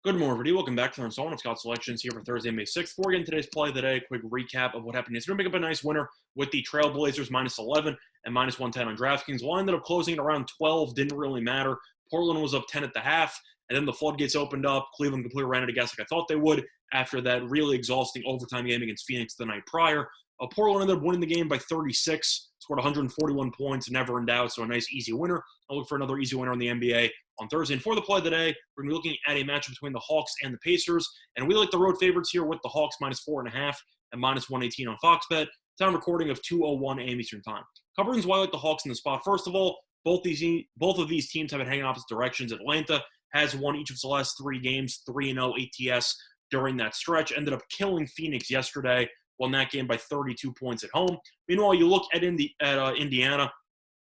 Good morning, everybody. Welcome back to the installment of Scott Selections here for Thursday, May 6th. Before we get into today's play of the day, a quick recap of what happened yesterday. We're going to pick up a nice winner with the Trailblazers -11 and -110 on DraftKings. Line ended up closing at around 12. Didn't really matter. Portland was up 10 at the half, and then the floodgates opened up. Cleveland completely ran it against like I thought they would after that really exhausting overtime game against Phoenix the night prior. Portland ended up winning the game by 36, scored 141 points, never in doubt, so a nice easy winner. I'll look for another easy winner in the NBA on Thursday. And for the play of the day, we're going to be looking at a matchup between the Hawks and the Pacers. And we like the road favorites here with the Hawks -4.5 and -118 on Fox Bet. Time recording of 2:01 a.m. Eastern Time. Couple reasons why I like the Hawks in the spot. First of all, both of these teams have been hanging opposite directions. Atlanta has won each of its last three games, 3-0 ATS during that stretch. Ended up killing Phoenix yesterday, won that game by 32 points at home. Meanwhile, you look at Indiana.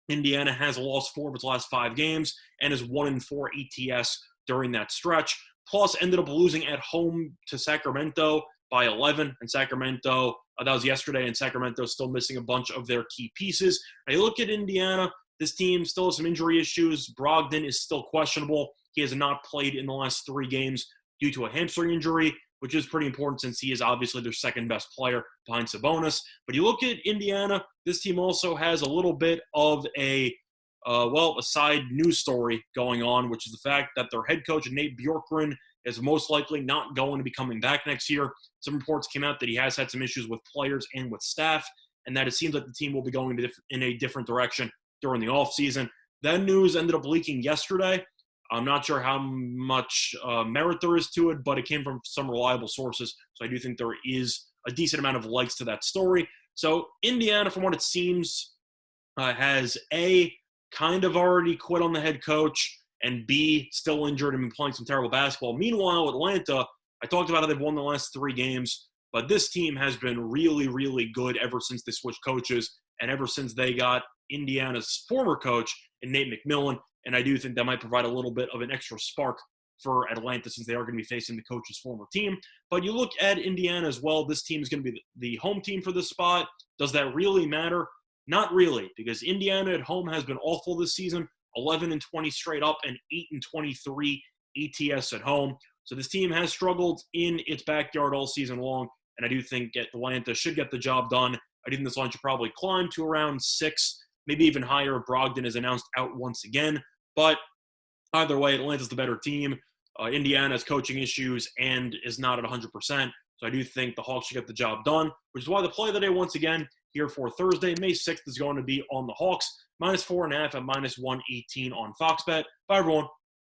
Indiana has lost 4 of its last 5 games and is 1-4 ATS during that stretch. Plus, ended up losing at home to Sacramento by 11. And Sacramento, that was yesterday, and Sacramento still missing a bunch of their key pieces. Now, you look at Indiana, this team still has some injury issues. Brogdon is still questionable. He has not played in the last 3 games due to a hamstring injury, which is pretty important since he is obviously their second best player behind Sabonis. But you look at Indiana, this team also has a little bit of a side news story going on, which is the fact that their head coach, Nate Bjorkgren, is most likely not going to be coming back next year. Some reports came out that he has had some issues with players and with staff, and that it seems like the team will be going in a different direction during the offseason. That news ended up leaking yesterday. I'm not sure how much merit there is to it, but it came from some reliable sources. So I do think there is a decent amount of legs to that story. So Indiana, from what it seems, has A, kind of already quit on the head coach, and B, still injured and been playing some terrible basketball. Meanwhile, Atlanta, I talked about how they've won the last 3 games, but this team has been really, really good ever since they switched coaches and ever since they got Indiana's former coach in Nate McMillan. And I do think that might provide a little bit of an extra spark for Atlanta since they are going to be facing the coach's former team. But you look at Indiana as well. This team is going to be the home team for this spot. Does that really matter? Not really, because Indiana at home has been awful this season, 11-20 straight up and 8-23 ATS at home. So this team has struggled in its backyard all season long, and I do think Atlanta should get the job done. I do think this line should probably climb to around 6, maybe even higher. Brogdon is announced out once again. But either way, Atlanta's the better team. Indiana has coaching issues and is not at 100%. So I do think the Hawks should get the job done, which is why the play of the day, once again, here for Thursday, May 6th, is going to be on the Hawks, -4.5 and -118 on Fox Bet. Bye, everyone.